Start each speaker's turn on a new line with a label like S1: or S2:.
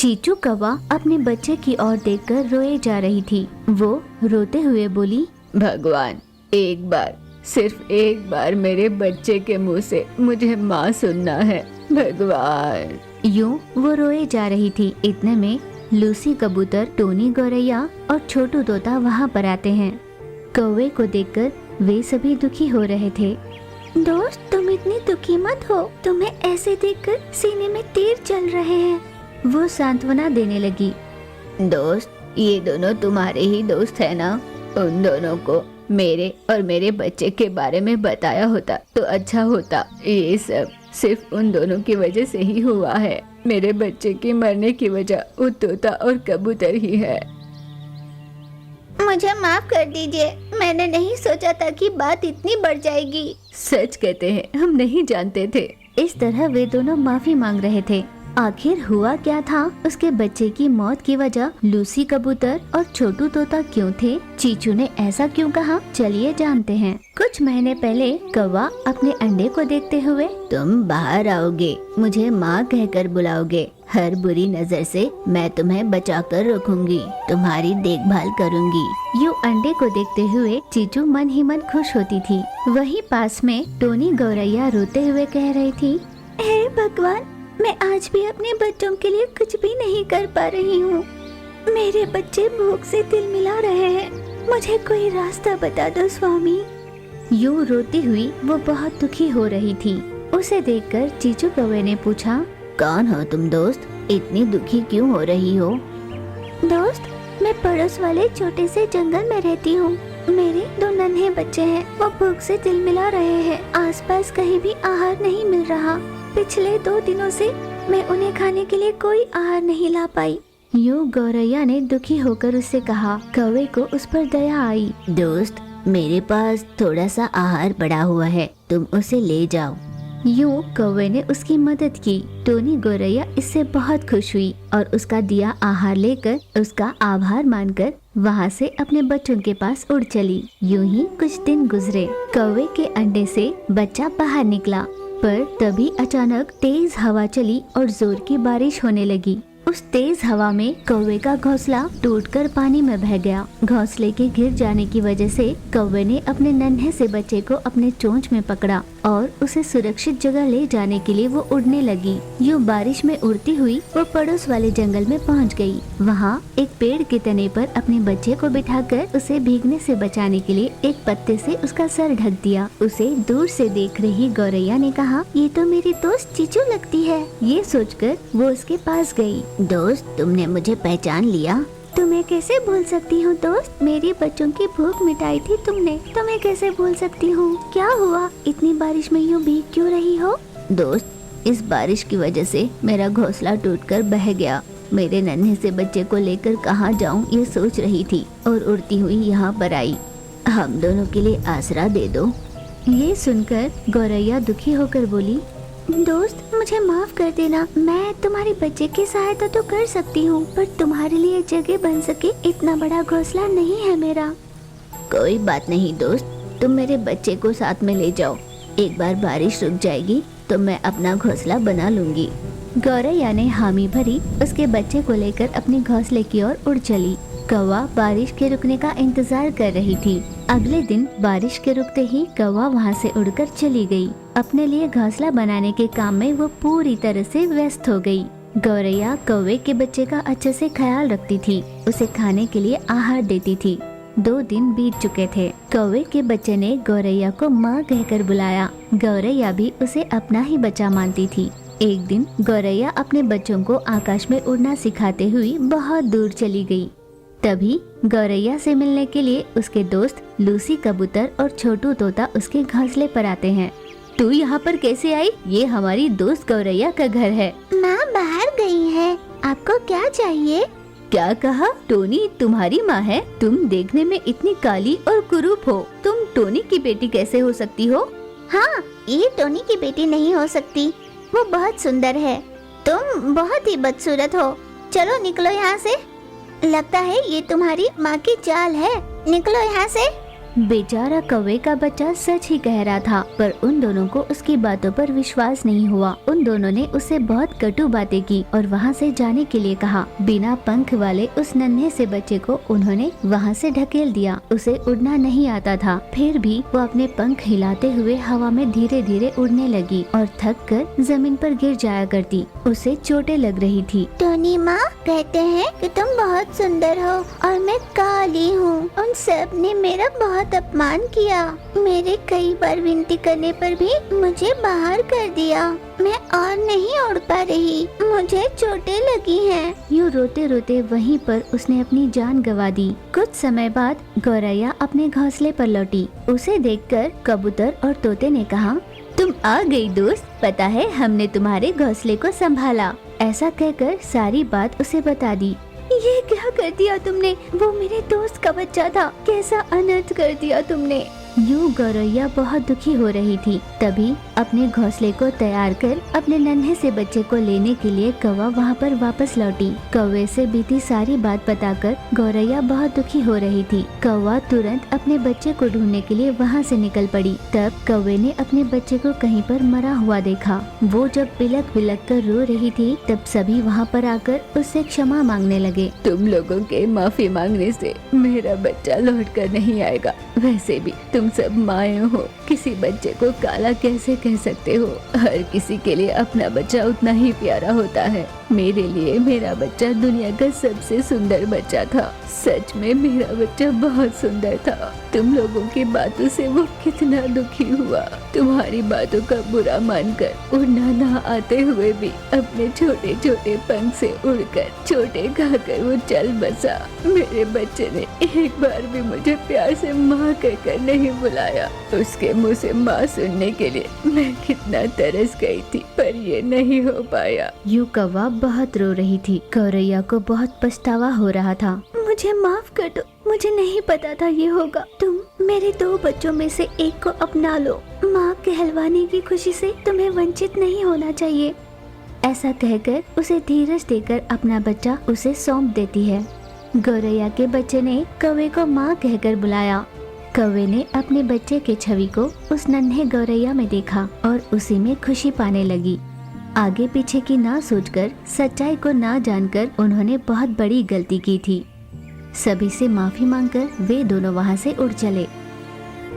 S1: चीचू कौवा अपने बच्चे की ओर देखकर रोए जा रही थी। वो रोते हुए बोली,
S2: भगवान, एक बार, सिर्फ एक बार मेरे बच्चे के मुंह से मुझे माँ सुनना है भगवान।
S1: यूं वो रोए जा रही थी। इतने में लूसी कबूतर, टोनी गौरैया और छोटू तोता वहाँ पर आते हैं। कौवे को देखकर वे सभी दुखी हो रहे थे। दोस्त, तुम इतनी दुखी मत हो, तुम्हें ऐसे देखकर सीने में तीर चल रहे हैं। वो सांत्वना देने लगी।
S2: दोस्त, ये दोनों तुम्हारे ही दोस्त है ना? उन दोनों को मेरे और मेरे बच्चे के बारे में बताया होता तो अच्छा होता। ये सब सिर्फ उन दोनों की वजह से ही हुआ है। मेरे बच्चे की मरने की वजह वो तोता और कबूतर ही है।
S1: मुझे माफ कर दीजिए, मैंने नहीं सोचा था कि बात इतनी बढ़ जाएगी।
S2: सच कहते हैं, हम नहीं जानते थे।
S1: इस तरह वे दोनों माफी मांग रहे थे। आखिर हुआ क्या था? उसके बच्चे की मौत की वजह लूसी कबूतर और छोटू तोता क्यों थे? चीचू ने ऐसा क्यों कहा? चलिए जानते हैं। कुछ महीने पहले कौवा अपने अंडे को देखते हुए,
S2: तुम बाहर आओगे, मुझे माँ कहकर बुलाओगे, हर बुरी नजर से मैं तुम्हें बचाकर रखूंगी, तुम्हारी देखभाल करूंगी।
S1: यूं अंडे को देखते हुए चीचू मन ही मन खुश होती थी। वहीं पास में टोनी गौरैया रोते हुए कह रही थी, हे भगवान, मैं आज भी अपने बच्चों के लिए कुछ भी नहीं कर पा रही हूँ। मेरे बच्चे भूख से दिल मिला रहे हैं, मुझे कोई रास्ता बता दो स्वामी। यूं रोती हुई वो बहुत दुखी हो रही थी। उसे देखकर चीचू कौवे ने पूछा,
S2: कौन हो तुम दोस्त? इतनी दुखी क्यों हो रही हो?
S1: दोस्त, मैं पड़ोस वाले छोटे से जंगल में रहती हूँ। मेरे 2 नन्हे बच्चे हैं, वो भूख से दिल मिला रहे हैं। आसपास कहीं भी आहार नहीं मिल रहा। पिछले 2 दिनों से मैं उन्हें खाने के लिए कोई आहार नहीं ला पाई। यूं गौरैया ने दुखी होकर उससे कहा। कौवे को उस पर दया आई।
S2: दोस्त, मेरे पास थोड़ा सा आहार पड़ा हुआ है, तुम उसे ले जाओ।
S1: यूं कौवे ने उसकी मदद की। टोनी गौरैया इससे बहुत खुश हुई और उसका दिया आहार लेकर उसका आभार मानकर वहाँ से अपने बच्चों के पास उड़ चली। यूं ही कुछ दिन गुजरे। कौवे के अंडे से बच्चा बाहर निकला, पर तभी अचानक तेज हवा चली और जोर की बारिश होने लगी। उस तेज हवा में कौवे का घोंसला टूटकर पानी में बह गया। घोंसले के गिर जाने की वजह से कौवे ने अपने नन्हे से बच्चे को अपने चोंच में पकड़ा और उसे सुरक्षित जगह ले जाने के लिए वो उड़ने लगी। यूं बारिश में उड़ती हुई वो पड़ोस वाले जंगल में पहुंच गई। वहाँ एक पेड़ के तने पर अपने बच्चे को बिठाकर उसे भीगने से बचाने के लिए एक पत्ते से उसका सर ढक दिया। उसे दूर से देख रही गौरैया ने कहा, ये तो मेरी दोस्त चीचू लगती है। ये सोचकर वो उसके पास गई।
S2: दोस्त, तुमने मुझे पहचान लिया?
S1: तुम्हें कैसे भूल सकती हूँ दोस्त, मेरे बच्चों की भूख मिटाई थी तुमने। तुम्हें कैसे भूल सकती हूँ? क्या हुआ, इतनी बारिश में यूँ भीग क्यों रही हो?
S2: दोस्त, इस बारिश की वजह से मेरा घोंसला टूटकर बह गया। मेरे नन्हे से बच्चे को लेकर कहाँ जाऊँ ये सोच रही थी और उड़ती हुई यहाँ पर आई। हम दोनों के लिए आसरा दे दो।
S1: ये सुनकर गौरैया दुखी होकर बोली, दोस्त, मुझे माफ कर देना। मैं तुम्हारे बच्चे की सहायता तो कर सकती हूँ, पर तुम्हारे लिए जगह बन सके इतना बड़ा घोंसला नहीं है मेरा।
S2: कोई बात नहीं दोस्त, तुम मेरे बच्चे को साथ में ले जाओ। एक बार बारिश रुक जाएगी तो मैं अपना घोंसला बना लूंगी।
S1: गौरैया ने हामी भरी, उसके बच्चे को लेकर अपने घोंसले की ओर उड़ चली। कौवा बारिश के रुकने का इंतजार कर रही थी। अगले दिन बारिश के रुकते ही कौवा वहाँ से उड़कर चली गई। अपने लिए घोंसला बनाने के काम में वो पूरी तरह से व्यस्त हो गई। गौरैया कौवे के बच्चे का अच्छे से ख्याल रखती थी, उसे खाने के लिए आहार देती थी। 2 दिन बीत चुके थे। कौवे के बच्चे ने गौरैया को माँ कहकर बुलाया। गौरैया भी उसे अपना ही बच्चा मानती थी। एक दिन गौरैया अपने बच्चों को आकाश में उड़ना सिखाते हुए बहुत दूर चली गई। तभी गौरैया से मिलने के लिए उसके दोस्त लूसी कबूतर और छोटू तोता उसके घोंसले पर आते हैं। तू यहाँ पर कैसे आई? ये हमारी दोस्त गौरैया का घर है।
S3: माँ बाहर गई है, आपको क्या चाहिए?
S1: क्या कहा? टोनी तुम्हारी माँ है? तुम देखने में इतनी काली और कुरूप हो, तुम टोनी की बेटी कैसे हो सकती हो?
S3: हाँ, ये टोनी की बेटी नहीं हो सकती, वो बहुत सुंदर है। तुम बहुत ही बदसूरत हो। चलो निकलो यहाँ से। लगता है ये तुम्हारी माँ की चाल है, निकलो यहाँ से।
S1: बेचारा कौवे का बच्चा सच ही कह रहा था, पर उन दोनों को उसकी बातों पर विश्वास नहीं हुआ। उन दोनों ने उससे बहुत कटु बातें की और वहाँ से जाने के लिए कहा। बिना पंख वाले उस नन्हे से बच्चे को उन्होंने वहाँ से ढकेल दिया। उसे उड़ना नहीं आता था, फिर भी वो अपने पंख हिलाते हुए हवा में धीरे धीरे उड़ने लगी और थक कर जमीन पर गिर जाया करती। उसे चोटें लग रही थी।
S3: टोनी माँ कहते हैं कि तुम बहुत सुंदर हो और मैं काली हूँ। उन सब ने मेरा बहुत अपमान किया। मेरे कई बार विनती करने पर भी मुझे बाहर कर दिया। मैं और नहीं उड़ पा रही, मुझे चोटें लगी हैं।
S1: यूँ रोते रोते वहीं पर उसने अपनी जान गंवा दी। कुछ समय बाद गौरैया अपने घोंसले पर लौटी। उसे देखकर कबूतर और तोते ने कहा, तुम आ गई दोस्त, पता है हमने तुम्हारे घोंसले को संभाला। ऐसा कहकर सारी बात उसे बता दी।
S3: ये क्या कर दिया तुमने? वो मेरे दोस्त का बच्चा था, कैसा अनर्थ कर दिया तुमने।
S1: यूँ गौरैया बहुत दुखी हो रही थी। तभी अपने घोंसले को तैयार कर अपने नन्हे से बच्चे को लेने के लिए कौवा वहाँ पर वापस लौटी। कौवे से बीती सारी बात बताकर गौरैया बहुत दुखी हो रही थी। कौवा तुरंत अपने बच्चे को ढूंढने के लिए वहाँ से निकल पड़ी। तब कौवे ने अपने बच्चे को कहीं पर मरा हुआ देखा। वो जब बिलक बिलक कर रो रही थी तब सभी वहाँ पर आकर उससे क्षमा मांगने लगे।
S2: तुम लोगों के माफी मांगने से मेरा बच्चा लौट कर नहीं आएगा। वैसे भी तुम सब माए हो, किसी बच्चे को काला कैसे कह सकते हो? हर किसी के लिए अपना बच्चा उतना ही प्यारा होता है। मेरे लिए मेरा बच्चा दुनिया का सबसे सुंदर बच्चा था। सच में मेरा बच्चा बहुत सुंदर था। तुम लोगों की बातों से वो कितना दुखी हुआ। तुम्हारी बातों का बुरा मानकर उड़ना ना आते हुए भी अपने छोटे छोटे पंख से उड़कर चोटें खाकर वो चल बसा। मेरे बच्चे ने एक बार भी मुझे प्यार से माँ कहकर नहीं बुलाया। उसके मुँह से माँ सुनने के लिए मैं कितना तरस गई थी, पर ये नहीं हो पाया।
S1: यूँ कौवा बहुत रो रही थी। गौरैया को बहुत पछतावा हो रहा था।
S3: मुझे माफ कर दो, मुझे नहीं पता था ये होगा। तुम मेरे 2 बच्चों में से एक को अपना लो। माँ कहलवाने की खुशी से तुम्हें वंचित नहीं होना चाहिए।
S1: ऐसा कहकर उसे धीरज देकर अपना बच्चा उसे सौंप देती है। गौरैया के बच्चे ने कौवे को माँ कहकर बुलाया। कौवे ने अपने बच्चे के छवि को उस नन्हे गौरैया में देखा और उसी में खुशी पाने लगी। आगे पीछे की ना सोचकर, सच्चाई को ना जानकर उन्होंने बहुत बड़ी गलती की थी। सभी से माफी मांगकर वे दोनों वहाँ से उड़ चले।